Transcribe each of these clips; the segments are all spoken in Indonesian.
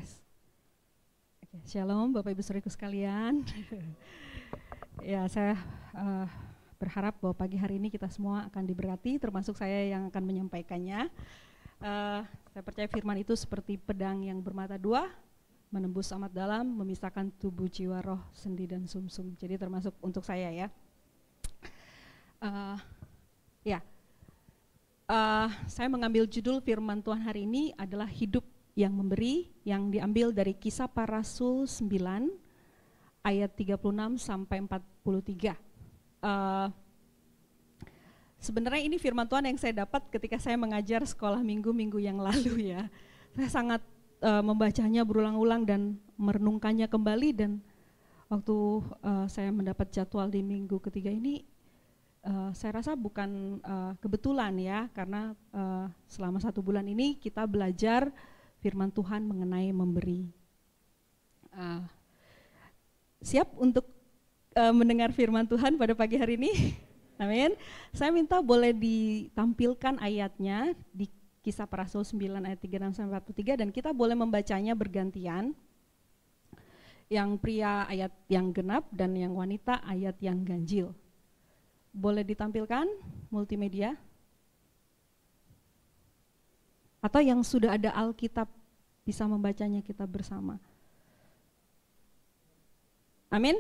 Tes. Oke, Shalom Bapak Ibu Saudaraku sekalian. Ya, saya berharap bahwa pagi hari ini kita semua akan diberkati, termasuk saya yang akan menyampaikannya. Saya percaya firman itu seperti pedang yang bermata dua, menembus amat dalam, memisahkan tubuh, jiwa, roh, sendi dan sumsum. Jadi termasuk untuk saya ya. Saya mengambil judul firman Tuhan hari ini adalah hidup yang memberi, yang diambil dari Kisah Para Rasul 9 ayat 36 sampai 43. Sebenarnya ini firman Tuhan yang saya dapat ketika saya mengajar sekolah minggu-minggu yang lalu ya. Saya sangat membacanya berulang-ulang dan merenungkannya kembali, dan waktu saya mendapat jadwal di minggu ketiga ini, saya rasa bukan kebetulan ya, karena selama 1 bulan ini kita belajar firman Tuhan mengenai memberi. Siap untuk mendengar firman Tuhan pada pagi hari ini? Amin. Saya minta boleh ditampilkan ayatnya di Kisah Para Rasul 9 ayat 36 sampai 43, dan kita boleh membacanya bergantian. Yang pria ayat yang genap dan yang wanita ayat yang ganjil. Boleh ditampilkan multimedia? Atau yang sudah ada Alkitab bisa membacanya kita bersama. Amin.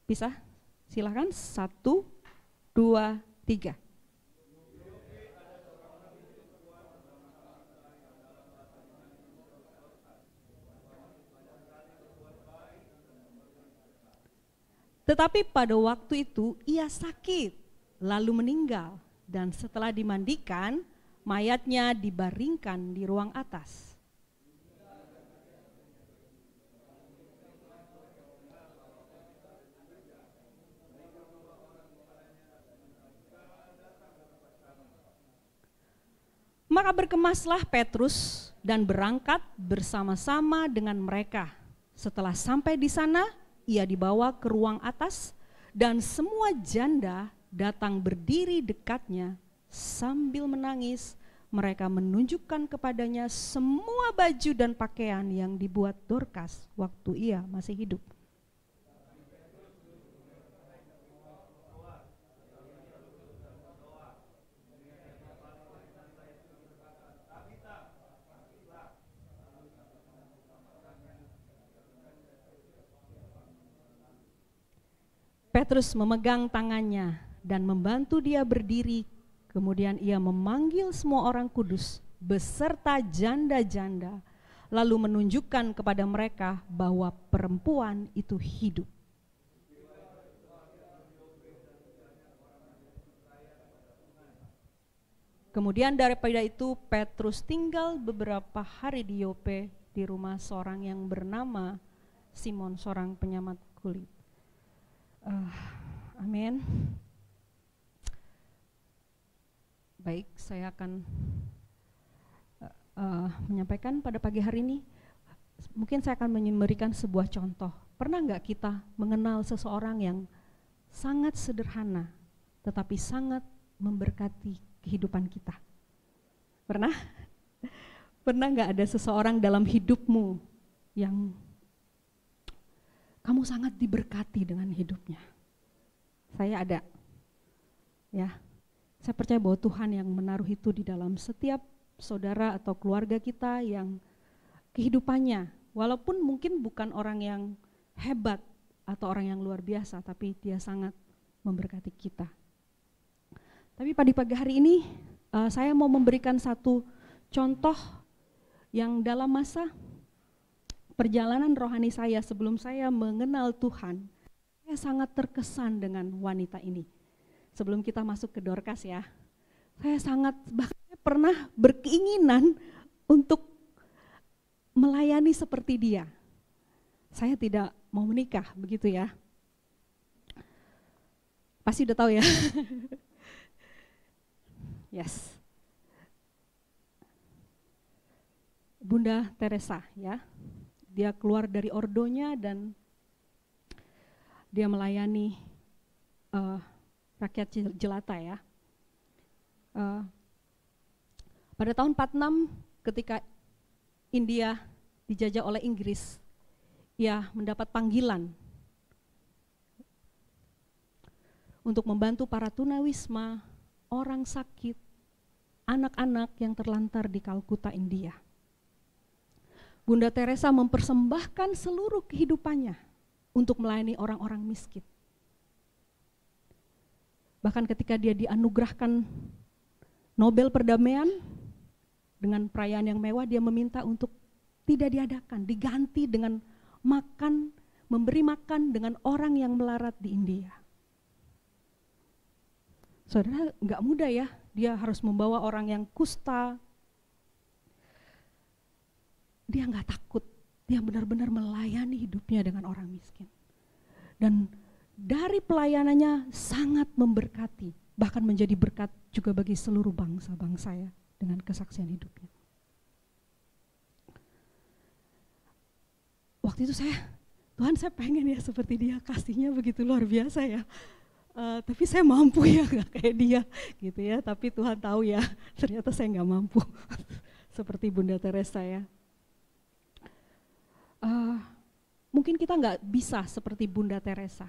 Bisa? Silakan. 1, 2, 3. Tetapi pada waktu itu ia sakit, lalu meninggal. Dan setelah dimandikan, mayatnya dibaringkan di ruang atas. Maka berkemaslah Petrus dan berangkat bersama-sama dengan mereka. Setelah sampai di sana, ia dibawa ke ruang atas, dan semua janda datang berdiri dekatnya sambil menangis. Mereka menunjukkan kepadanya semua baju dan pakaian yang dibuat Dorcas waktu ia masih hidup. Petrus memegang tangannya dan membantu dia berdiri. Kemudian ia memanggil semua orang kudus beserta janda-janda, lalu menunjukkan kepada mereka bahwa perempuan itu hidup. Kemudian daripada itu Petrus tinggal beberapa hari di Yope, di rumah seorang yang bernama Simon, seorang penyamat kulit. Amin. Baik, saya akan menyampaikan pada pagi hari ini. Mungkin saya akan memberikan sebuah contoh. Pernah nggak kita mengenal seseorang yang sangat sederhana, tetapi sangat memberkati kehidupan kita? Pernah? Pernah nggak ada seseorang dalam hidupmu yang kamu sangat diberkati dengan hidupnya? Saya ada. Ya. Saya percaya bahwa Tuhan yang menaruh itu di dalam setiap saudara atau keluarga kita yang kehidupannya, walaupun mungkin bukan orang yang hebat atau orang yang luar biasa, tapi dia sangat memberkati kita. Tapi pada pagi hari ini saya mau memberikan satu contoh yang dalam masa perjalanan rohani saya sebelum saya mengenal Tuhan, saya sangat terkesan dengan wanita ini. Sebelum kita masuk ke Dorcas ya, saya sangat bahkan pernah berkeinginan untuk melayani seperti dia. Saya tidak mau menikah, begitu ya. Pasti udah tahu ya. Yes. Bunda Teresa ya. Dia keluar dari ordonya dan dia melayani rakyat jelata ya. Pada tahun 46 ketika India dijajah oleh Inggris, ia mendapat panggilan untuk membantu para tunawisma, orang sakit, anak-anak yang terlantar di Kalkuta, India. Bunda Teresa mempersembahkan seluruh kehidupannya untuk melayani orang-orang miskin. Bahkan ketika dia dianugerahkan Nobel Perdamaian dengan perayaan yang mewah, dia meminta untuk tidak diadakan, diganti dengan makan, memberi makan dengan orang yang melarat di India. Saudara, nggak mudah ya, dia harus membawa orang yang kusta. Dia nggak takut, dia benar-benar melayani hidupnya dengan orang miskin. Dan dari pelayanannya sangat memberkati, bahkan menjadi berkat juga bagi seluruh bangsa-bangsa ya, dengan kesaksian hidupnya. Waktu itu Tuhan saya pengen ya seperti dia, kasihnya begitu luar biasa ya. Tapi saya mampu ya, nggak kayak dia gitu ya. Tapi Tuhan tahu ya, ternyata saya nggak mampu seperti Bunda Teresa ya. Mungkin kita nggak bisa seperti Bunda Teresa.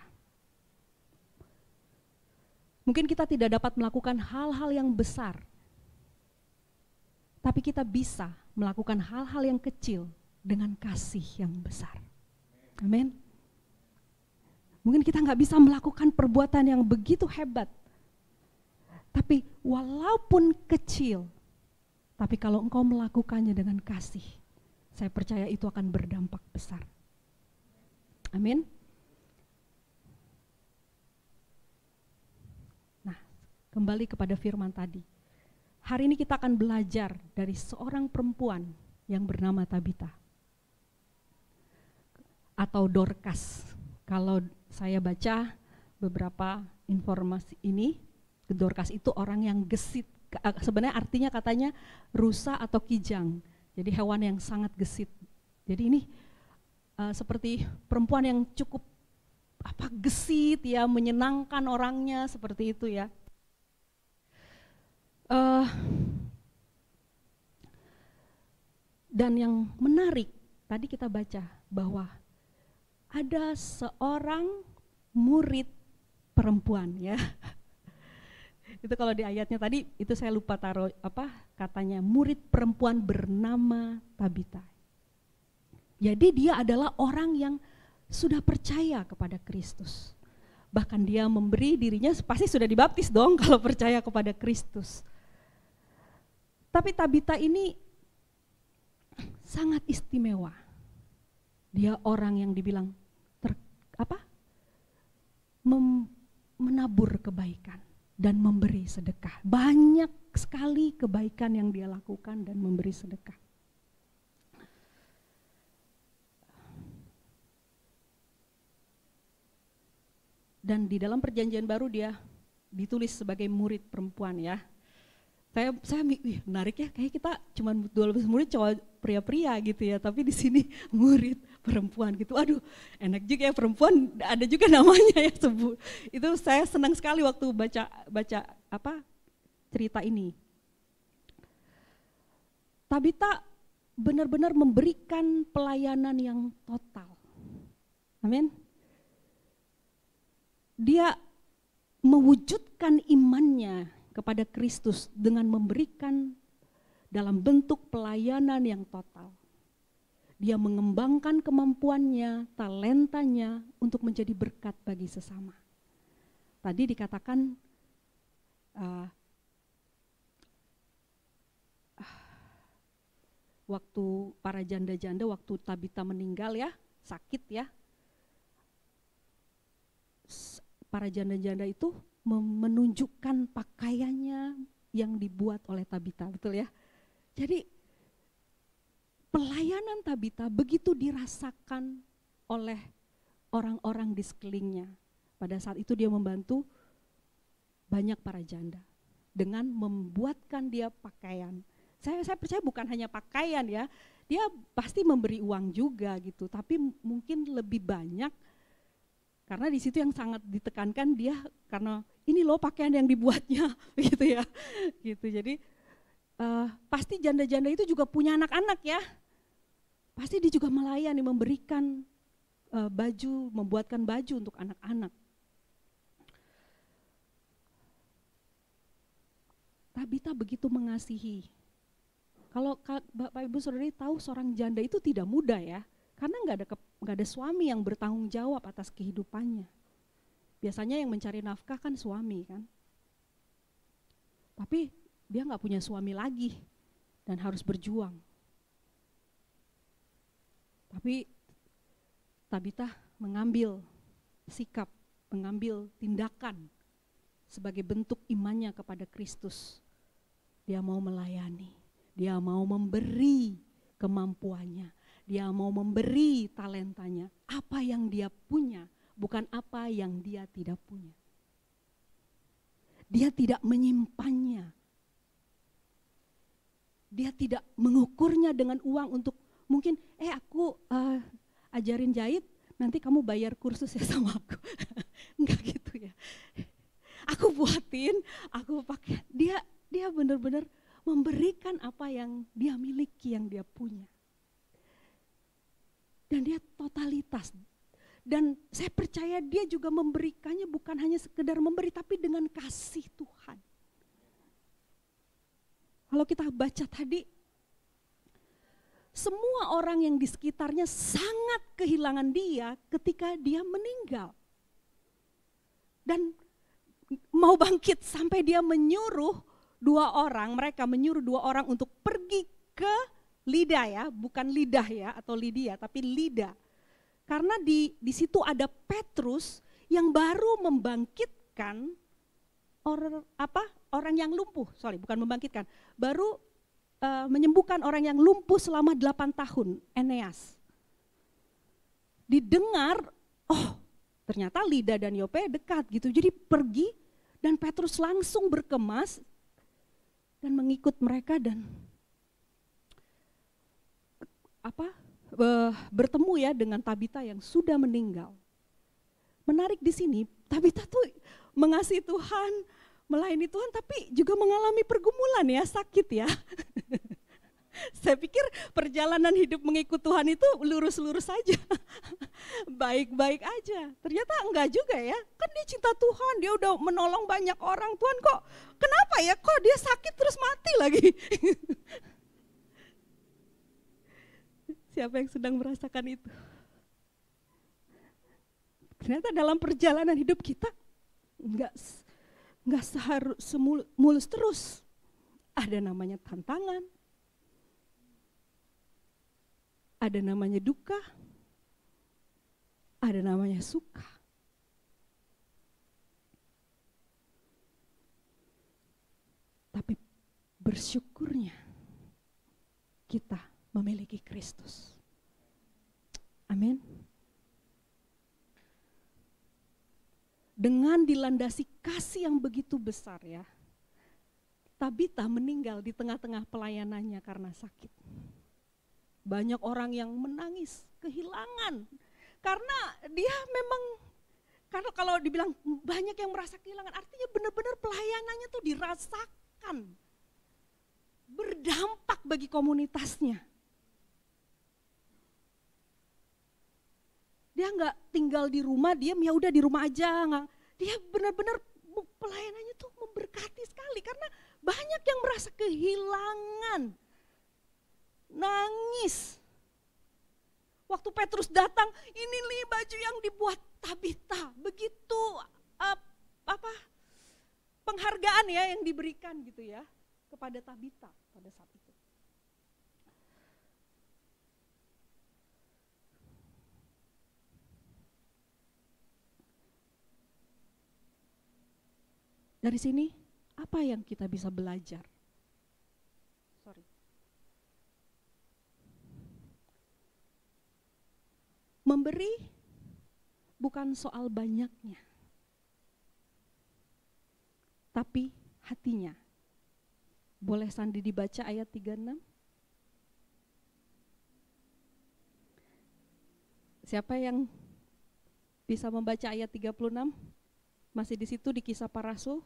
Mungkin kita tidak dapat melakukan hal-hal yang besar, tapi kita bisa melakukan hal-hal yang kecil dengan kasih yang besar. Amin. Mungkin kita nggak bisa melakukan perbuatan yang begitu hebat, tapi walaupun kecil, tapi kalau engkau melakukannya dengan kasih, saya percaya itu akan berdampak besar. Amin. Nah, kembali kepada firman tadi. Hari ini kita akan belajar dari seorang perempuan yang bernama Tabita atau Dorcas. Kalau saya baca beberapa informasi ini, Dorcas itu orang yang gesit. Sebenarnya artinya katanya rusa atau kijang. Jadi hewan yang sangat gesit. Jadi ini seperti perempuan yang cukup gesit ya, menyenangkan orangnya seperti itu ya. Dan yang menarik tadi kita baca bahwa ada seorang murid perempuan ya. Itu kalau di ayatnya tadi itu saya lupa taruh katanya murid perempuan bernama Tabita. Jadi dia adalah orang yang sudah percaya kepada Kristus. Bahkan dia memberi dirinya, pasti sudah dibaptis dong kalau percaya kepada Kristus. Tapi Tabita ini sangat istimewa. Dia orang yang dibilang menabur kebaikan dan memberi sedekah. Banyak sekali kebaikan yang dia lakukan dan memberi sedekah. Dan di dalam perjanjian baru dia ditulis sebagai murid perempuan ya. Saya menarik ya, kayak kita cuma 12 murid cowok pria-pria gitu ya, tapi di sini murid perempuan gitu. Aduh, enak juga ya perempuan, ada juga namanya ya sebut. Itu saya senang sekali waktu baca cerita ini. Tabita benar-benar memberikan pelayanan yang total. Amin. Dia mewujudkan imannya kepada Kristus dengan memberikan dalam bentuk pelayanan yang total. Dia mengembangkan kemampuannya, talentanya untuk menjadi berkat bagi sesama. Tadi dikatakan waktu para janda-janda, waktu Tabita meninggal ya, sakit ya, para janda-janda itu menunjukkan pakaiannya yang dibuat oleh Tabita, betul ya? Jadi pelayanan Tabita begitu dirasakan oleh orang-orang di sekelilingnya. Pada saat itu dia membantu banyak para janda dengan membuatkan dia pakaian. Saya percaya bukan hanya pakaian ya, dia pasti memberi uang juga gitu, tapi mungkin lebih banyak karena di situ yang sangat ditekankan dia karena ini loh pakaian yang dibuatnya gitu ya. Gitu. Jadi pasti janda-janda itu juga punya anak-anak ya. Pasti dia juga melayani, memberikan baju, membuatkan baju untuk anak-anak. Tabita begitu mengasihi. Kalau Bapak Ibu Saudari tahu seorang janda itu tidak mudah ya, karena nggak ada suami yang bertanggung jawab atas kehidupannya. Biasanya yang mencari nafkah kan suami kan. Tapi dia nggak punya suami lagi dan harus berjuang. Tapi Tabita mengambil sikap, mengambil tindakan sebagai bentuk imannya kepada Kristus. Dia mau melayani, dia mau memberi kemampuannya, dia mau memberi talentanya, apa yang dia punya, bukan apa yang dia tidak punya. Dia tidak menyimpannya. Dia tidak mengukurnya dengan uang untuk mungkin, aku ajarin jahit, nanti kamu bayar kursus ya sama aku. Enggak gitu ya. Aku buatin, aku pakai. Dia benar-benar memberikan apa yang dia miliki, yang dia punya. Dan dia totalitas. Dan saya percaya dia juga memberikannya bukan hanya sekedar memberi, tapi dengan kasih Tuhan. Kalau kita baca tadi, semua orang yang di sekitarnya sangat kehilangan dia ketika dia meninggal. Dan mau bangkit sampai dia menyuruh mereka menyuruh dua orang untuk pergi ke Lida ya, bukan lidah ya atau Lydia, tapi Lida. Karena di situ ada Petrus yang baru membangkitkan orang yang lumpuh, bukan membangkitkan, baru menyembuhkan orang yang lumpuh selama 8 tahun, Eneas. Didengar, ternyata Lida dan Yope dekat gitu, jadi pergi dan Petrus langsung berkemas dan mengikut mereka dan bertemu ya dengan Tabita yang sudah meninggal. Menarik di sini, Tabita tuh mengasihi Tuhan, melayani Tuhan, tapi juga mengalami pergumulan ya, sakit ya. Saya pikir perjalanan hidup mengikut Tuhan itu lurus-lurus saja, baik-baik aja. Ternyata enggak juga ya, kan dia cinta Tuhan, dia udah menolong banyak orang. Tuhan kok, kenapa ya kok dia sakit terus mati lagi? Siapa yang sedang merasakan itu? Ternyata dalam perjalanan hidup kita enggak mulus terus. Ada namanya tantangan, ada namanya duka, ada namanya suka. Tapi bersyukurnya kita memiliki Kristus. Amin. Dengan dilandasi kasih yang begitu besar ya, Tabita meninggal di tengah-tengah pelayanannya karena sakit. Banyak orang yang menangis, kehilangan. Karena dia memang, kalau dibilang banyak yang merasa kehilangan, artinya benar-benar pelayanannya tuh dirasakan. Berdampak bagi komunitasnya. Dia nggak tinggal di rumah, diam ya udah di rumah aja. Dia benar-benar pelayanannya tuh memberkati sekali karena banyak yang merasa kehilangan. Nangis. Waktu Petrus datang, ini nih baju yang dibuat Tabita. Begitu penghargaan ya yang diberikan gitu ya kepada Tabita pada saat itu. Dari sini apa yang kita bisa belajar? Memberi bukan soal banyaknya, tapi hatinya. Boleh Sandi dibaca ayat 36? Siapa yang bisa membaca ayat 36? Masih di situ di Kisah Para Rasul.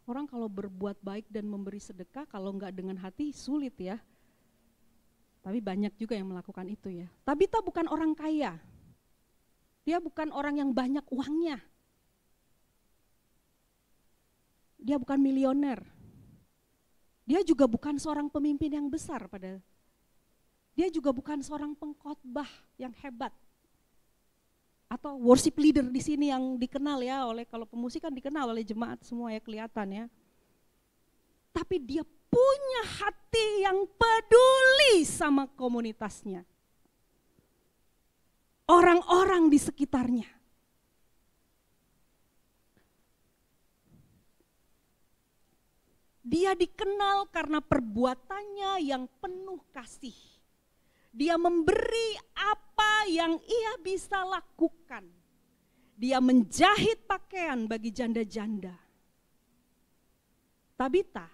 Orang kalau berbuat baik dan memberi sedekah, kalau enggak dengan hati sulit ya. Tapi banyak juga yang melakukan itu ya. Tabita bukan orang kaya. Dia bukan orang yang banyak uangnya. Dia bukan milioner. Dia juga bukan seorang pemimpin yang besar dia juga bukan seorang pengkhotbah yang hebat. Atau worship leader di sini yang dikenal ya kalau pemusik kan dikenal oleh jemaat semua ya, kelihatan ya. Tapi dia punya hati yang peduli sama komunitasnya. Orang-orang di sekitarnya. Dia dikenal karena perbuatannya yang penuh kasih. Dia memberi apa yang ia bisa lakukan. Dia menjahit pakaian bagi janda-janda. Tabita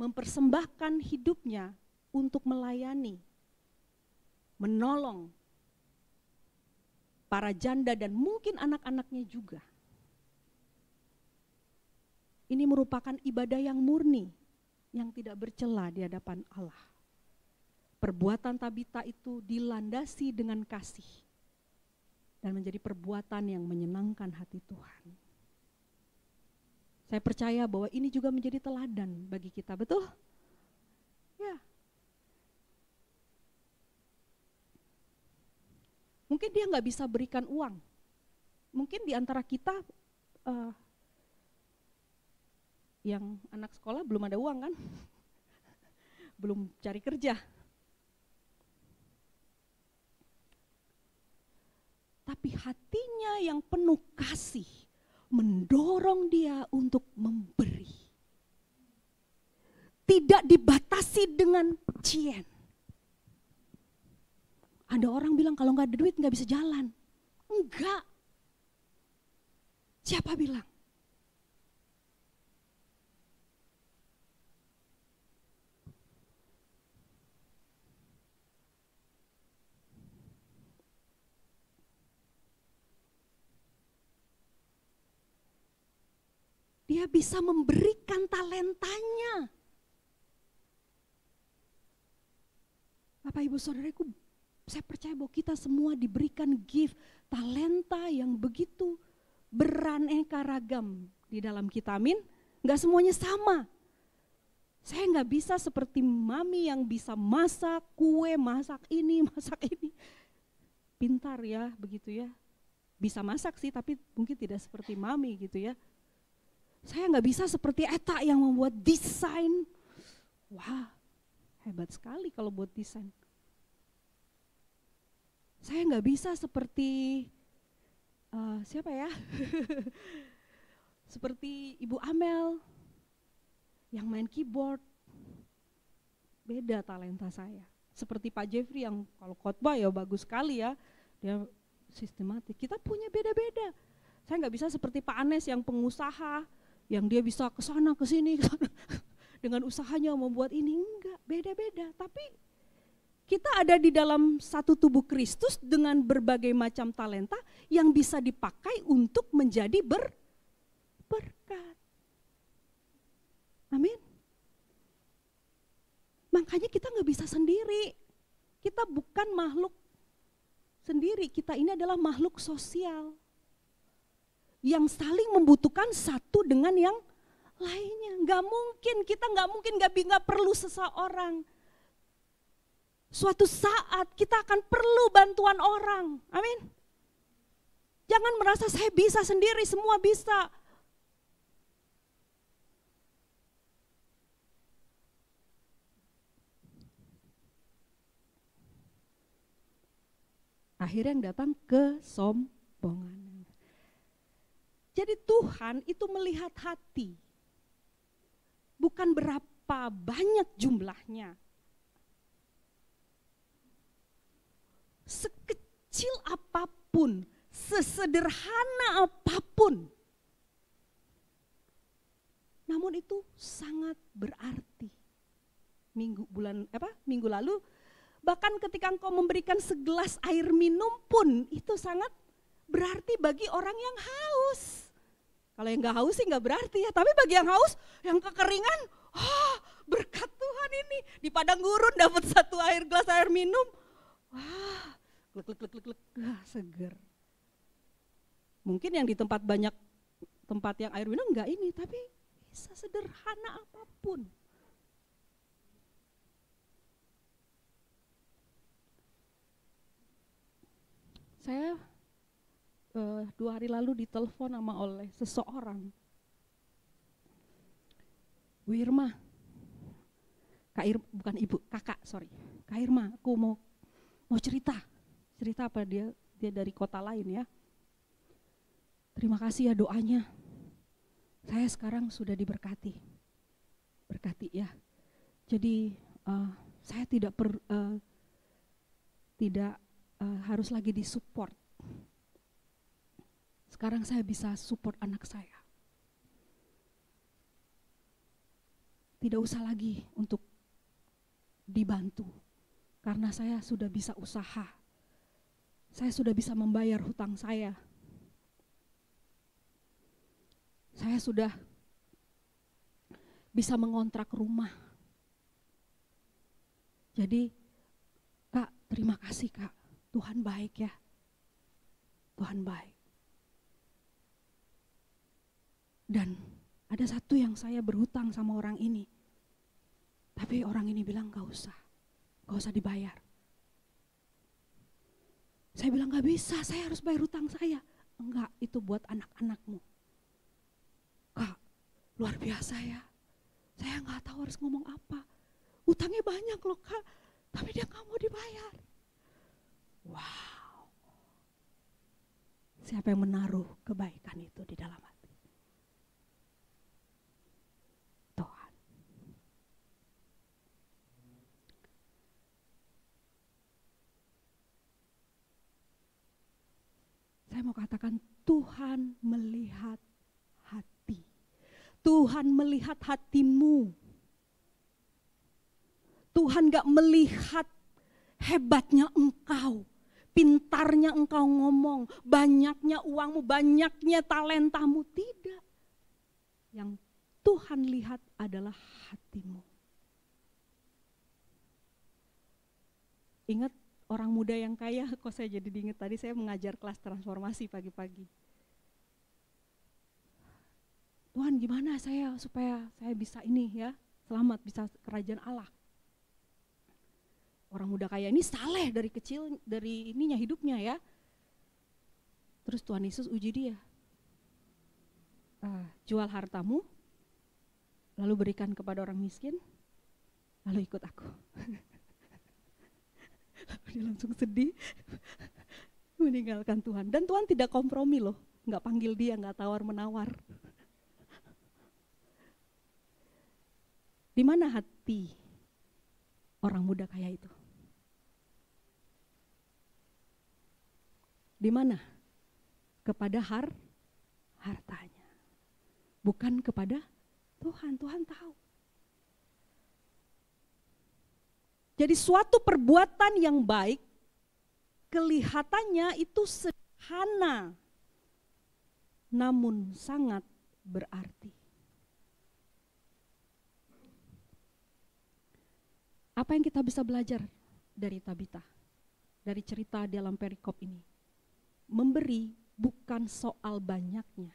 mempersembahkan hidupnya untuk melayani, menolong para janda dan mungkin anak-anaknya juga. Ini merupakan ibadah yang murni, yang tidak bercela di hadapan Allah. Perbuatan Tabita itu dilandasi dengan kasih dan menjadi perbuatan yang menyenangkan hati Tuhan. Saya percaya bahwa ini juga menjadi teladan bagi kita, betul? Ya. Mungkin dia nggak bisa berikan uang. Mungkin di antara kita yang anak sekolah belum ada uang kan? Belum cari kerja. Tapi hatinya yang penuh kasih mendorong dia untuk memberi. Tidak dibatasi dengan cien. Ada orang bilang kalau nggak ada duit nggak bisa jalan. Enggak. Siapa bilang? Dia bisa memberikan talentanya. Bapak Ibu Saudaraku, saya percaya bahwa kita semua diberikan gift, talenta yang begitu beraneka ragam di dalam kita, amin. Gak semuanya sama. Saya gak bisa seperti mami yang bisa masak kue, masak ini. Pintar ya, begitu ya. Bisa masak sih, tapi mungkin tidak seperti mami gitu ya. Saya nggak bisa seperti Eta yang membuat desain. Wah, hebat sekali kalau buat desain. Saya nggak bisa seperti siapa ya? Seperti Ibu Amel yang main keyboard. Beda talenta saya. Seperti Pak Jeffrey yang kalau khotbah ya bagus sekali ya. Dia sistematik. Kita punya beda-beda. Saya nggak bisa seperti Pak Anes yang pengusaha, yang dia bisa ke sana ke sini dengan usahanya membuat ini. Enggak, beda-beda. Tapi kita ada di dalam satu tubuh Kristus dengan berbagai macam talenta yang bisa dipakai untuk menjadi berkat. Amin. Makanya kita nggak bisa sendiri. Kita bukan makhluk sendiri, kita ini adalah makhluk sosial yang saling membutuhkan satu dengan yang lainnya. Kita nggak perlu seseorang. Suatu saat kita akan perlu bantuan orang, amin. Jangan merasa saya bisa sendiri, semua bisa. Akhirnya yang datang kesombongan. Jadi Tuhan itu melihat hati, bukan berapa banyak jumlahnya. Sekecil apapun, sesederhana apapun, namun itu sangat berarti. Minggu lalu, bahkan ketika engkau memberikan segelas air minum pun itu sangat berarti bagi orang yang haus. Kalau yang nggak haus sih nggak berarti ya. Tapi bagi yang haus, yang kekeringan, berkat Tuhan ini. Di padang gurun dapat satu gelas air minum. Wah, glek, seger. Mungkin yang di tempat yang air minum enggak ini, tapi bisa sederhana apapun. Saya 2 hari lalu ditelepon oleh seseorang. Bu Irma, bukan ibu, kakak, sorry. Kak Irma, aku mau cerita apa, dia dari kota lain ya. Terima kasih ya doanya. Saya sekarang sudah diberkati ya. Jadi saya tidak harus lagi disupport. Sekarang saya bisa support anak saya. Tidak usah lagi untuk dibantu, karena saya sudah bisa usaha. Saya sudah bisa membayar hutang saya. Saya sudah bisa mengontrak rumah. Jadi, Kak, terima kasih Kak. Tuhan baik ya. Tuhan baik. Dan ada satu yang saya berhutang sama orang ini. Tapi orang ini bilang gak usah dibayar. Saya bilang gak bisa, saya harus bayar hutang saya. Enggak, itu buat anak-anakmu. Kak, luar biasa ya. Saya gak tahu harus ngomong apa. Hutangnya banyak loh Kak, tapi dia gak mau dibayar. Wow. Siapa yang menaruh kebaikan itu di dalam hati? Tuhan. Saya mau katakan Tuhan melihat hati. Tuhan melihat hatimu. Tuhan gak melihat hebatnya engkau, pintarnya engkau ngomong, banyaknya uangmu, banyaknya talentamu. Tidak. Yang Tuhan lihat adalah hatimu. Ingat orang muda yang kaya, kok saya jadi diingat tadi saya mengajar kelas transformasi pagi-pagi. Tuhan gimana supaya saya bisa ini ya, selamat bisa kerajaan Allah. Orang muda kaya ini saleh dari kecil, dari ininya hidupnya ya. Terus Tuhan Yesus uji dia. Jual hartamu, lalu berikan kepada orang miskin, lalu ikut aku. Dia langsung sedih, meninggalkan Tuhan. Dan Tuhan tidak kompromi loh, gak panggil dia, gak tawar-menawar. Di mana hati orang muda kaya itu? Di mana? Kepada hartanya. Bukan kepada Tuhan. Tuhan tahu. Jadi suatu perbuatan yang baik kelihatannya itu sederhana, namun sangat berarti. Apa yang kita bisa belajar dari Tabita, dari cerita dalam perikop ini? Memberi bukan soal banyaknya,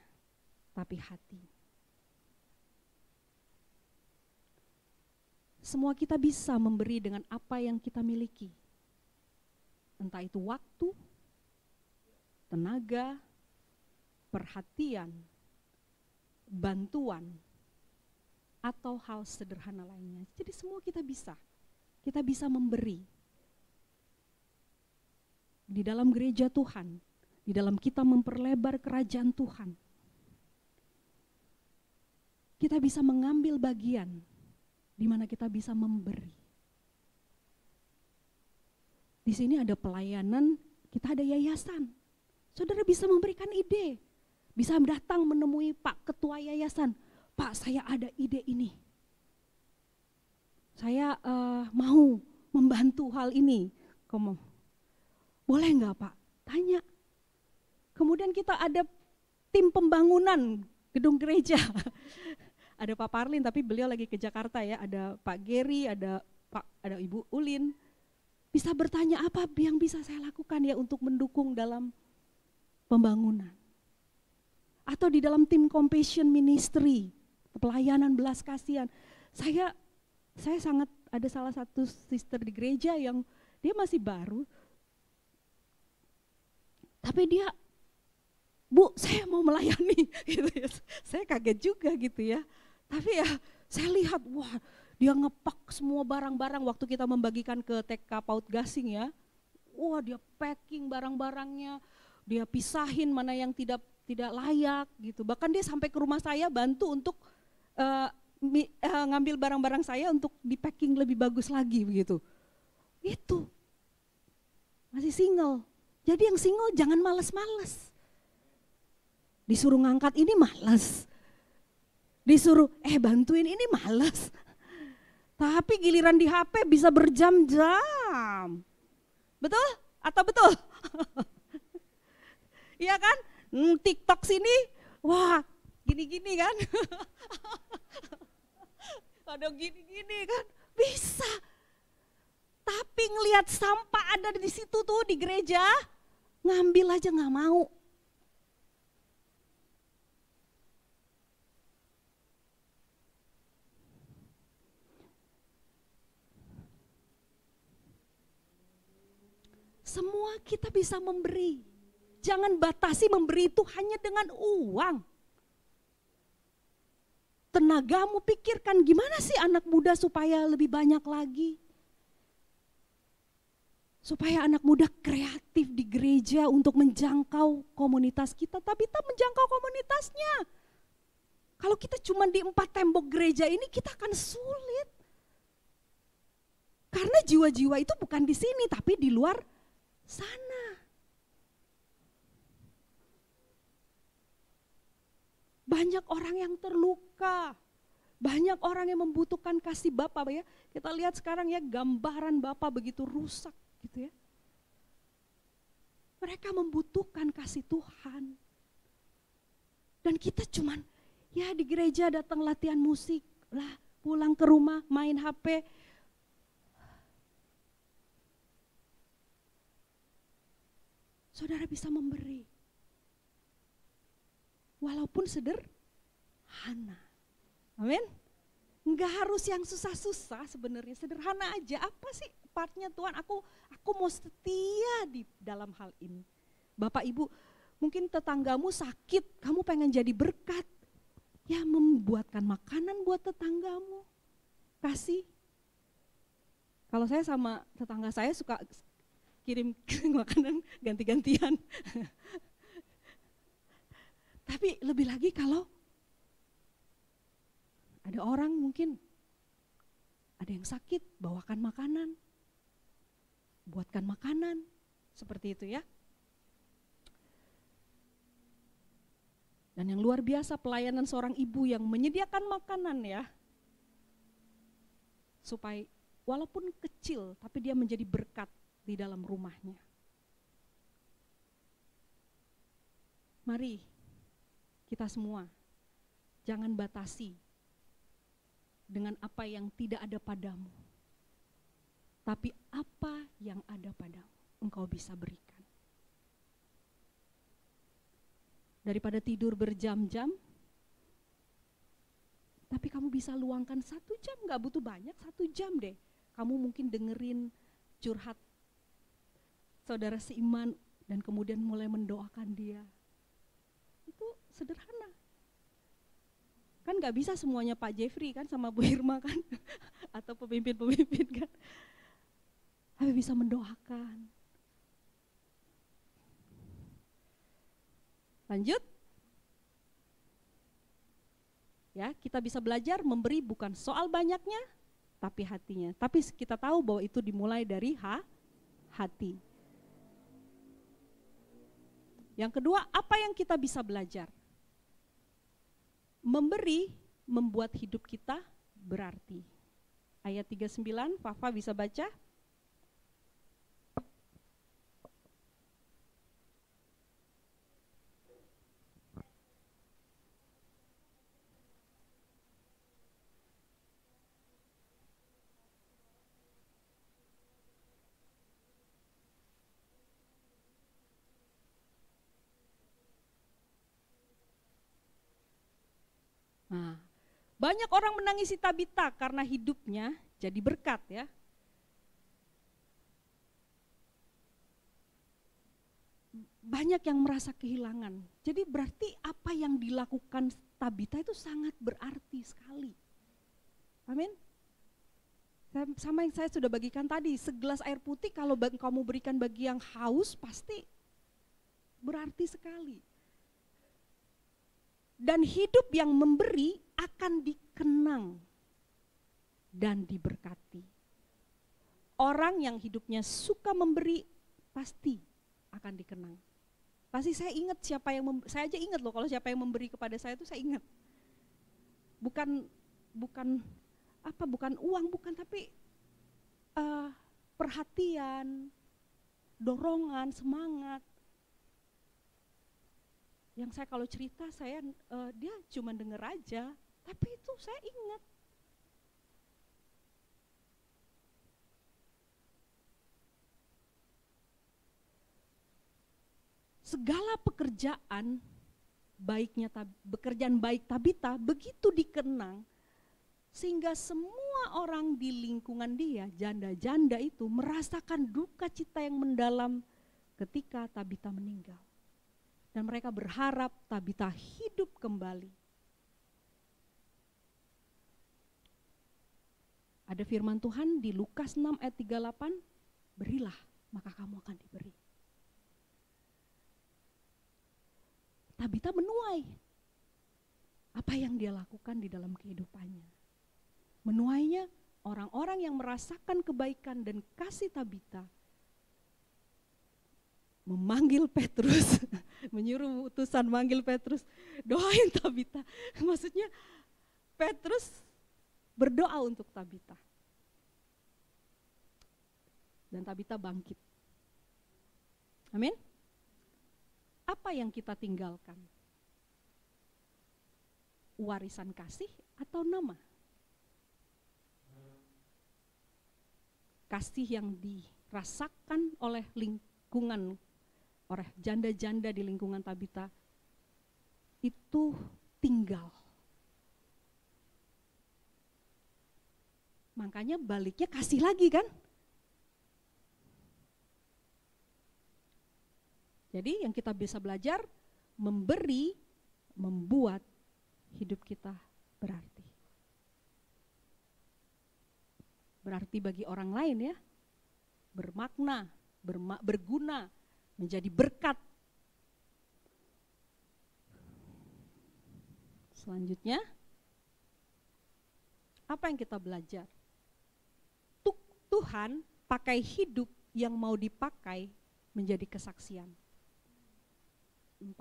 tapi hati. Semua kita bisa memberi dengan apa yang kita miliki. Entah itu waktu, tenaga, perhatian, bantuan, atau hal sederhana lainnya. Jadi semua kita bisa. Kita bisa memberi. Di dalam gereja Tuhan, di dalam kita memperlebar kerajaan Tuhan, kita bisa mengambil bagian di mana kita bisa memberi. Di sini ada pelayanan, kita ada yayasan. Saudara bisa memberikan ide, bisa datang menemui Pak Ketua Yayasan. Pak, saya ada ide ini. Saya mau membantu hal ini. Kamu boleh enggak Pak? Tanya. Kemudian kita ada tim pembangunan, gedung gereja. Ada Pak Parlin, tapi beliau lagi ke Jakarta ya. Ada Pak Geri, ada Ibu Ulin. Bisa bertanya apa yang bisa saya lakukan ya untuk mendukung dalam pembangunan. Atau di dalam tim compassion ministry, pelayanan belas kasihan. Saya sangat ada salah satu sister di gereja yang dia masih baru. Tapi dia, Bu, saya mau melayani gitu ya. Saya kaget juga gitu ya. Tapi ya saya lihat, wah dia ngepak semua barang-barang waktu kita membagikan ke TK PAUD Gasing ya. Wah dia packing barang-barangnya, dia pisahin mana yang tidak layak gitu. Bahkan dia sampai ke rumah saya bantu untuk ngambil barang-barang saya untuk di packing lebih bagus lagi begitu. Itu masih single. Jadi yang single jangan malas-malas. Disuruh ngangkat ini malas. Disuruh bantuin ini malas. Tapi giliran di HP bisa berjam-jam. Betul? Atau betul? Iya kan? TikTok sini, wah gini-gini kan. Ada gini-gini kan, bisa. Tapi ngelihat sampah ada di situ tuh di gereja, ngambil aja nggak mau. Semua kita bisa memberi. Jangan batasi memberi itu hanya dengan uang. Tenagamu pikirkan gimana sih anak muda supaya lebih banyak lagi. Supaya anak muda kreatif di gereja untuk menjangkau komunitas kita. Tapi kita menjangkau komunitasnya. Kalau kita cuma di 4 tembok gereja ini kita akan sulit. Karena jiwa-jiwa itu bukan di sini tapi di luar sana. Banyak orang yang terluka, banyak orang yang membutuhkan kasih Bapa ya. Kita lihat sekarang ya gambaran Bapa begitu rusak gitu ya. Mereka membutuhkan kasih Tuhan. Dan kita cuman ya di gereja datang latihan musik, lah pulang ke rumah main HP. Saudara bisa memberi. Walaupun sederhana. Amin. Enggak harus yang susah-susah sebenarnya, sederhana aja. Apa sih partnya Tuhan? Aku mau setia di dalam hal ini. Bapak Ibu, mungkin tetanggamu sakit, kamu pengen jadi berkat. Ya membuatkan makanan buat tetanggamu. Kasih. Kalau saya sama tetangga saya suka kirim makanan ganti-gantian. Tapi lebih lagi kalau ada orang mungkin ada yang sakit, bawakan makanan, buatkan makanan, seperti itu ya. Dan yang luar biasa pelayanan seorang ibu yang menyediakan makanan ya, supaya walaupun kecil tapi dia menjadi berkat di dalam rumahnya. Mari kita semua jangan batasi dengan apa yang tidak ada padamu. Tapi apa yang ada padamu, engkau bisa berikan. Daripada tidur berjam-jam, tapi kamu bisa luangkan 1 jam, gak butuh banyak, 1 jam deh. Kamu mungkin dengerin curhat saudara seiman dan kemudian mulai mendoakan dia. Itu sederhana. Kan gak bisa semuanya Pak Jeffrey kan sama Bu Irma kan, atau pemimpin-pemimpin kan. Tapi bisa mendoakan. Lanjut. Ya, kita bisa belajar memberi bukan soal banyaknya, tapi hatinya. Tapi kita tahu bahwa itu dimulai dari hati. Yang kedua, apa yang kita bisa belajar? Memberi membuat hidup kita berarti. Ayat 39, Fafa bisa baca? Nah, banyak orang menangisi Tabita karena hidupnya jadi berkat ya. Banyak yang merasa kehilangan. Jadi berarti apa yang dilakukan Tabita itu sangat berarti sekali. Amin. Sama yang saya sudah bagikan tadi, segelas air putih kalau kamu berikan bagi yang haus pasti berarti sekali. Dan hidup yang memberi akan dikenang dan diberkati. Orang yang hidupnya suka memberi pasti akan dikenang. Pasti saya ingat siapa yang saya aja ingat loh kalau siapa yang memberi kepada saya itu saya ingat. Bukan uang, bukan, tapi perhatian, dorongan, semangat. Yang saya kalau cerita dia cuma denger aja, tapi itu saya ingat. Segala pekerjaan baik Tabita begitu dikenang, sehingga semua orang di lingkungan dia, janda-janda itu merasakan duka cita yang mendalam ketika Tabita meninggal. Dan mereka berharap Tabita hidup kembali. Ada firman Tuhan di Lukas 6 ayat 38, berilah maka kamu akan diberi. Tabita menuai apa yang dia lakukan di dalam kehidupannya. Menuainya orang-orang yang merasakan kebaikan dan kasih Tabita memanggil Petrus, menyuruh utusan manggil Petrus, doain Tabita. Maksudnya Petrus berdoa untuk Tabita. Dan Tabita bangkit. Amin. Apa yang kita tinggalkan? Warisan kasih atau nama? Kasih yang dirasakan oleh lingkungan, oleh janda-janda di lingkungan Tabita itu tinggal. Makanya baliknya kasih lagi kan? Jadi yang kita bisa belajar, memberi membuat hidup kita berarti. Berarti bagi orang lain ya, bermakna, berguna, menjadi berkat. Selanjutnya, apa yang kita belajar? Tuhan pakai hidup yang mau dipakai menjadi kesaksian. 40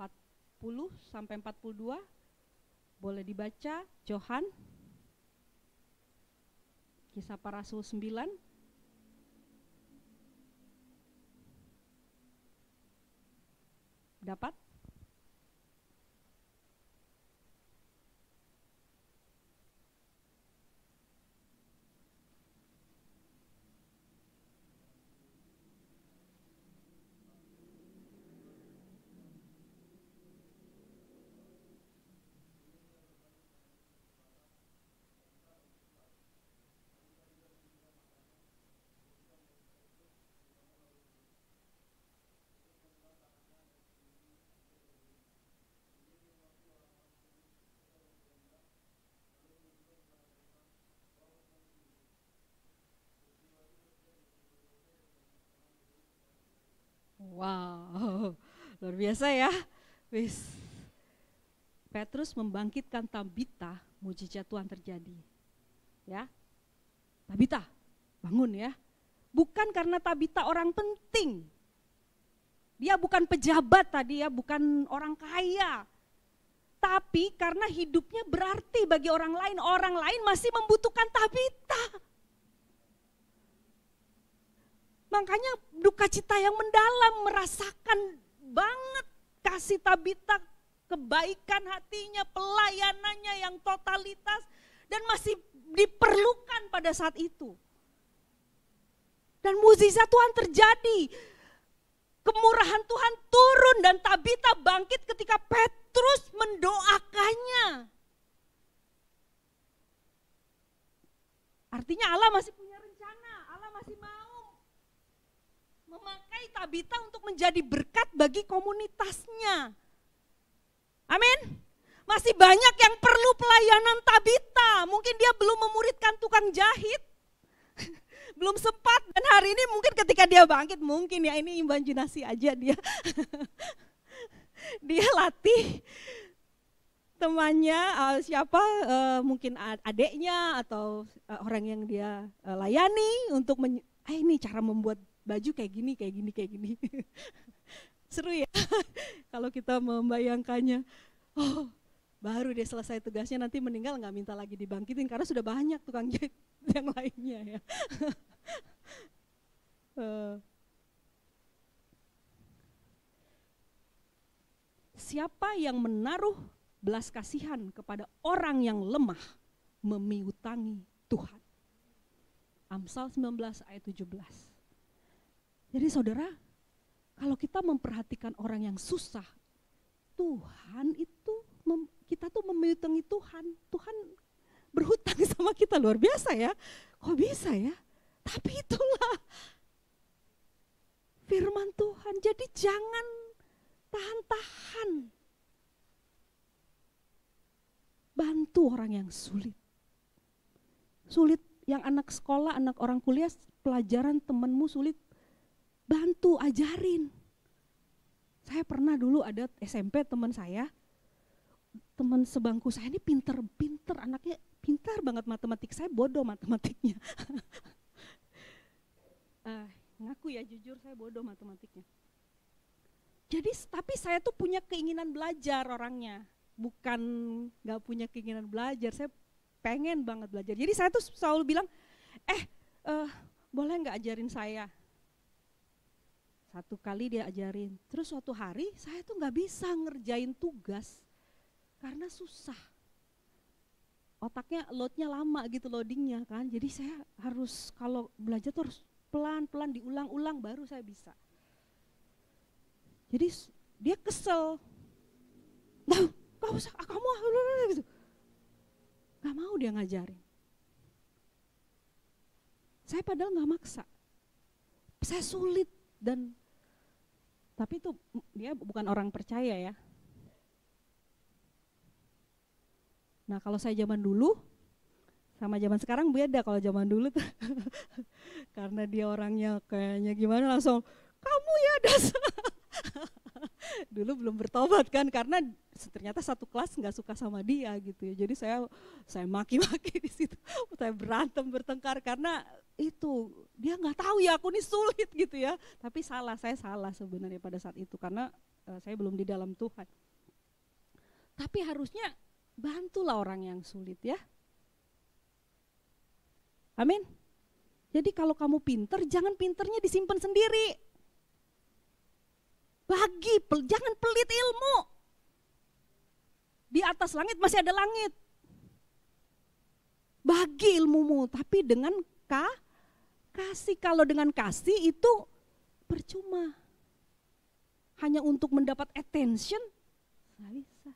sampai 42 boleh dibaca, Johan Kisah Para Rasul 9. Dapat? Wow, luar biasa ya. Petrus membangkitkan Tabita, mujizat Tuhan terjadi. Ya, Tabita, bangun ya. Bukan karena Tabita orang penting. Dia bukan pejabat tadi ya, bukan orang kaya. Tapi karena hidupnya berarti bagi orang lain masih membutuhkan Tabita. Makanya duka cita yang mendalam, merasakan banget kasih Tabita, kebaikan hatinya, pelayanannya yang totalitas dan masih diperlukan pada saat itu. Dan mukjizat Tuhan terjadi. Kemurahan Tuhan turun dan Tabita bangkit ketika Petrus mendoakannya. Artinya Allah masih punya rencana, Allah masih mau memakai Tabita untuk menjadi berkat bagi komunitasnya. Amin. Masih banyak yang perlu pelayanan Tabita. Mungkin dia belum memuridkan tukang jahit. Belum sempat, dan hari ini mungkin ketika dia bangkit, mungkin ya ini imajinasi aja dia. Dia latih temannya, mungkin adeknya atau orang yang dia layani untuk ini cara membuat baju kayak gini. Seru ya kalau kita membayangkannya. Oh, baru dia selesai tugasnya nanti meninggal nggak minta lagi dibangkitin karena sudah banyak tukang jahit yang lainnya ya. Siapa yang menaruh belas kasihan kepada orang yang lemah memiutangi Tuhan. Amsal 19 ayat 17. Jadi saudara, kalau kita memperhatikan orang yang susah, Tuhan itu, kita tuh memiutangi Tuhan. Tuhan berhutang sama kita, luar biasa ya. Kok bisa ya? Tapi itulah firman Tuhan. Jadi jangan tahan-tahan. Bantu orang yang sulit. Sulit yang anak sekolah, anak orang kuliah, pelajaran temanmu sulit. Bantu, ajarin. Saya pernah dulu ada SMP teman saya, teman sebangku saya ini pinter, anaknya pintar banget matematik, saya bodoh matematiknya. Ngaku ya jujur saya bodoh matematiknya. Jadi tapi saya tuh punya keinginan belajar orangnya, bukan gak punya keinginan belajar, saya pengen banget belajar. Jadi saya tuh selalu bilang, boleh gak ajarin saya? Satu kali dia ajarin, terus suatu hari saya tuh gak bisa ngerjain tugas karena susah. Otaknya loadnya lama gitu loadingnya kan, jadi saya harus kalau belajar tuh harus pelan-pelan diulang-ulang baru saya bisa. Jadi dia kesel, gak usah, kamu gitu. Gak mau dia ngajarin. Saya padahal gak maksa, saya sulit tapi itu dia bukan orang percaya ya. Nah kalau saya zaman dulu sama zaman sekarang beda. Kalau zaman dulu tuh karena dia orangnya kayaknya gimana langsung kamu ya dasar. Dulu belum bertobat kan karena ternyata satu kelas nggak suka sama dia gitu ya. Jadi saya maki-maki di situ, saya berantem bertengkar karena itu dia nggak tahu ya aku ini sulit gitu ya. Tapi saya salah sebenarnya pada saat itu karena saya belum di dalam Tuhan. Tapi harusnya bantulah orang yang sulit ya. Amin. Jadi kalau kamu pinter, jangan pinternya disimpan sendiri. Jangan pelit ilmu. Di atas langit masih ada langit. Bagi ilmumu, tapi dengan kasih. Kalau dengan kasih itu percuma. Hanya untuk mendapat attention, nggak bisa.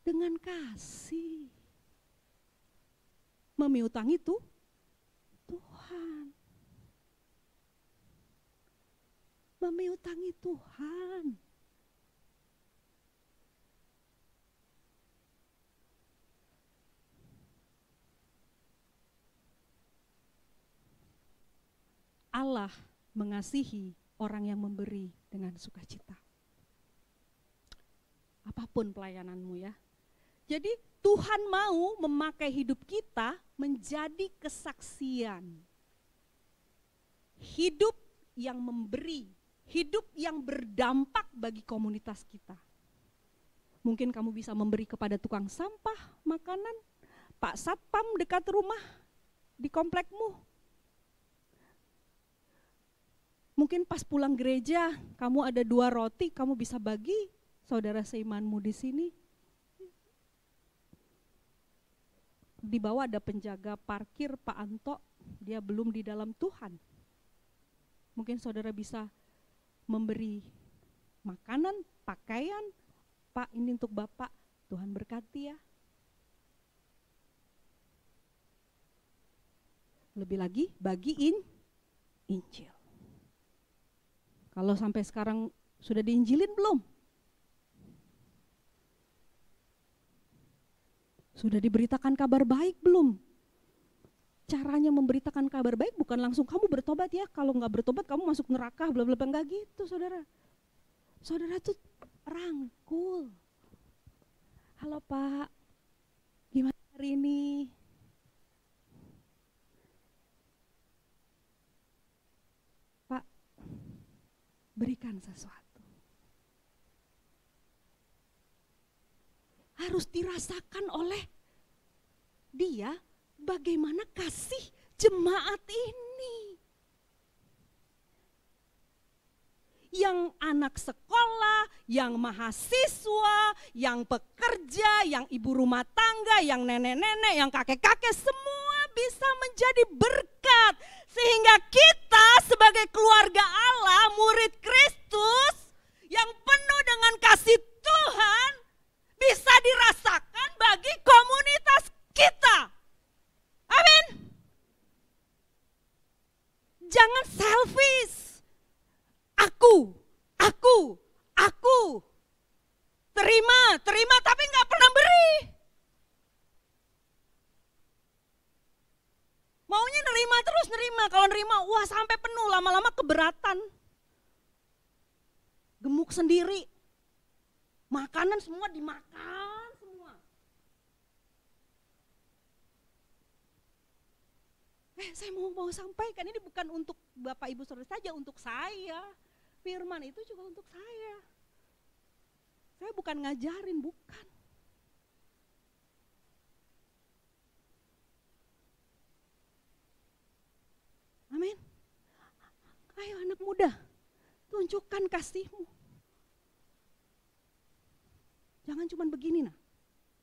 Dengan kasih. Memiutangi itu Tuhan. Memiutangi Tuhan. Allah mengasihi orang yang memberi dengan sukacita. Apapun pelayananmu ya. Jadi Tuhan mau memakai hidup kita menjadi kesaksian. Hidup yang memberi, hidup yang berdampak bagi komunitas kita. Mungkin kamu bisa memberi kepada tukang sampah, makanan, Pak Satpam dekat rumah, di komplekmu. Mungkin pas pulang gereja, kamu ada 2 roti, kamu bisa bagi saudara seimanmu di sini. Di bawah ada penjaga parkir Pak Anto, dia belum di dalam Tuhan. Mungkin saudara bisa memberi makanan, pakaian, Pak ini untuk Bapak, Tuhan berkati ya. Lebih lagi bagiin Injil. Kalau sampai sekarang sudah diinjilin belum? Sudah diberitakan kabar baik belum? Caranya memberitakan kabar baik bukan langsung kamu bertobat ya, kalau nggak bertobat kamu masuk neraka, bla bla bla, nggak gitu saudara. Saudara tuh rangkul. Halo Pak, gimana hari ini? Pak, berikan sesuatu. Harus dirasakan oleh dia bagaimana kasih jemaat ini. Yang anak sekolah, yang mahasiswa, yang pekerja, yang ibu rumah tangga, yang nenek-nenek, yang kakek-kakek, semua bisa menjadi berkat. Sehingga kita sebagai keluarga Allah, murid Kristus, yang penuh dengan kasih Tuhan, bisa dirasakan bagi komunitas kita. Amin. Jangan selfish. Aku. Terima tapi nggak pernah beri. Maunya nerima terus nerima. Kalau nerima, wah sampai penuh, lama-lama keberatan. Gemuk sendiri. Makanan semua dimakan semua. Saya mau sampaikan, ini bukan untuk Bapak Ibu Saudara saja, untuk saya. Firman itu juga untuk saya. Saya bukan ngajarin, bukan. Amin. Ayo anak muda, tunjukkan kasihmu. Jangan cuma begini nah.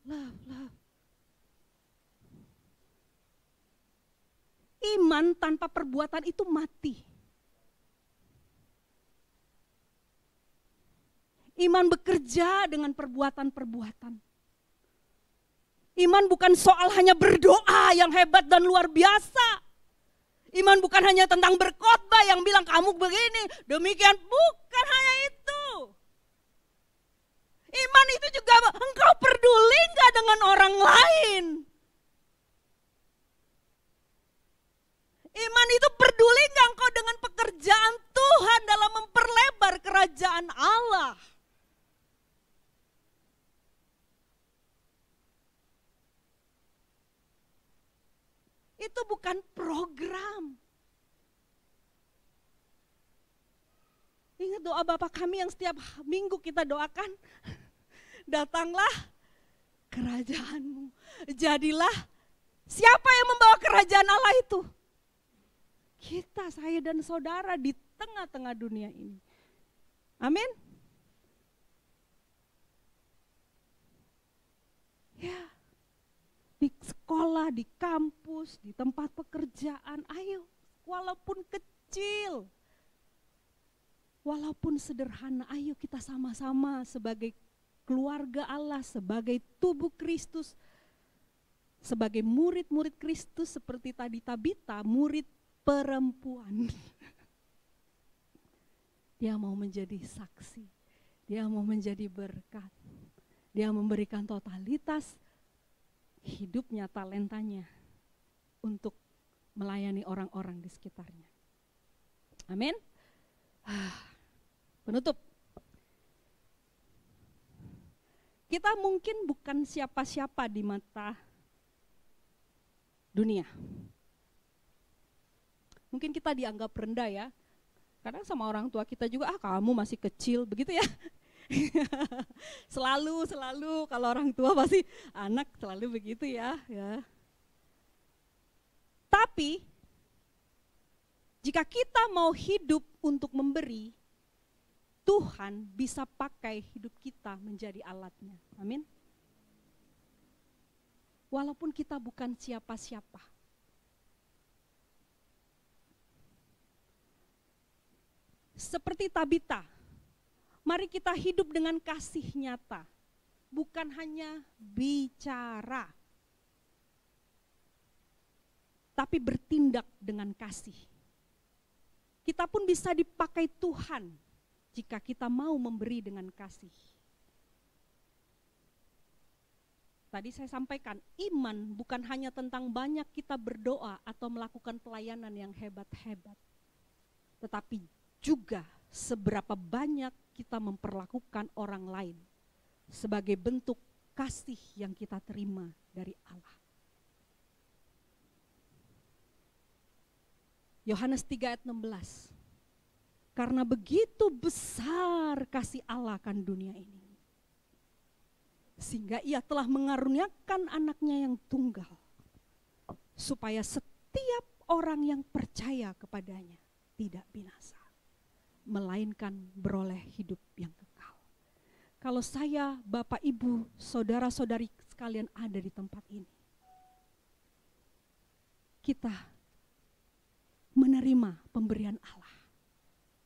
Love. Iman tanpa perbuatan itu mati. Iman bekerja dengan perbuatan-perbuatan. Iman bukan soal hanya berdoa yang hebat dan luar biasa. Iman bukan hanya tentang berkhotbah yang bilang kamu begini, demikian, bukan hanya itu. Iman itu juga engkau peduli enggak dengan orang lain. Iman itu peduli enggak engkau dengan pekerjaan Tuhan dalam memperlebar kerajaan Allah. Itu bukan program. Ingat doa Bapa kami yang setiap minggu kita doakan. Datanglah kerajaanmu. Jadilah, siapa yang membawa kerajaan Allah itu? Kita, saya dan saudara di tengah-tengah dunia ini. Amin. Ya. Di sekolah, di kampus, di tempat pekerjaan, ayo walaupun kecil, walaupun sederhana, ayo kita sama-sama sebagai keluarga Allah, sebagai tubuh Kristus, sebagai murid-murid Kristus seperti tadi Tabita, murid perempuan. Dia mau menjadi saksi, dia mau menjadi berkat, dia memberikan totalitas hidupnya, talentanya untuk melayani orang-orang di sekitarnya. Amin. Penutup. Kita mungkin bukan siapa-siapa di mata dunia. Mungkin kita dianggap rendah ya. Kadang sama orang tua kita juga, kamu masih kecil, begitu ya. selalu kalau orang tua pasti anak selalu begitu ya. Tapi jika kita mau hidup untuk memberi, Tuhan bisa pakai hidup kita menjadi alatnya. Amin. Walaupun kita bukan siapa-siapa. Seperti Tabita. Mari kita hidup dengan kasih nyata, bukan hanya bicara. tetapi bertindak dengan kasih. Kita pun bisa dipakai Tuhan jika kita mau memberi dengan kasih. Tadi saya sampaikan, iman bukan hanya tentang banyak kita berdoa atau melakukan pelayanan yang hebat-hebat, tetapi juga seberapa banyak kita memperlakukan orang lain sebagai bentuk kasih yang kita terima dari Allah. Yohanes 3 ayat 16. Karena begitu besar kasih Allah akan dunia ini, sehingga ia telah mengaruniakan anaknya yang tunggal, supaya setiap orang yang percaya kepadanya tidak binasa, melainkan beroleh hidup yang kekal. Kalau saya, Bapak, Ibu, saudara-saudari sekalian ada di tempat ini, kita menerima pemberian Allah.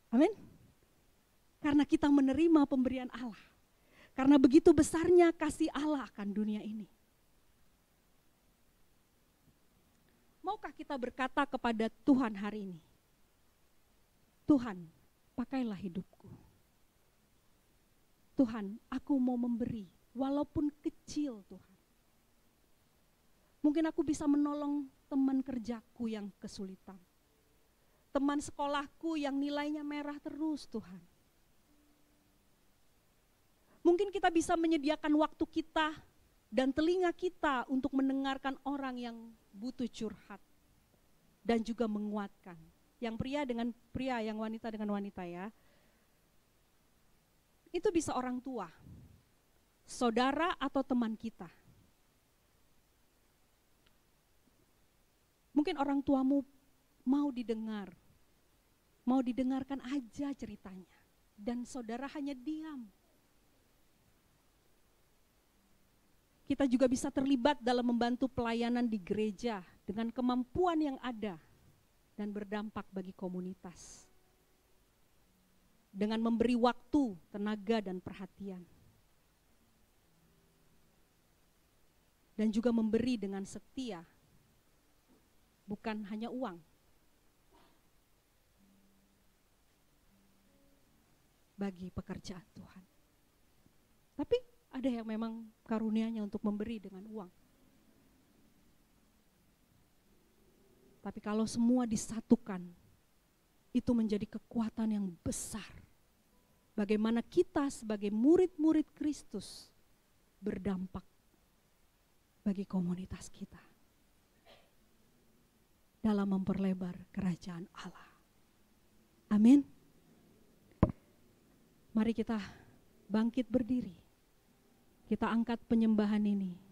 Amin. Karena kita menerima pemberian Allah. Karena begitu besarnya kasih Allah akan dunia ini. Maukah kita berkata kepada Tuhan hari ini, Tuhan, pakailah hidupku. Tuhan, aku mau memberi, walaupun kecil Tuhan. Mungkin aku bisa menolong teman kerjaku yang kesulitan. Teman sekolahku yang nilainya merah terus Tuhan. Mungkin kita bisa menyediakan waktu kita dan telinga kita untuk mendengarkan orang yang butuh curhat dan juga menguatkan. Yang pria dengan pria, yang wanita dengan wanita ya. Itu bisa orang tua, saudara atau teman kita. Mungkin orang tuamu mau didengar, mau didengarkan aja ceritanya. Dan saudara hanya diam. Kita juga bisa terlibat dalam membantu pelayanan di gereja dengan kemampuan yang ada dan berdampak bagi komunitas. Dengan memberi waktu, tenaga, dan perhatian. Dan juga memberi dengan setia, bukan hanya uang. Bagi pekerjaan Tuhan. Tapi ada yang memang karunia-Nya untuk memberi dengan uang. Tapi kalau semua disatukan, itu menjadi kekuatan yang besar. Bagaimana kita sebagai murid-murid Kristus berdampak bagi komunitas kita dalam memperlebar kerajaan Allah. Amin. Mari kita bangkit berdiri. Kita angkat penyembahan ini.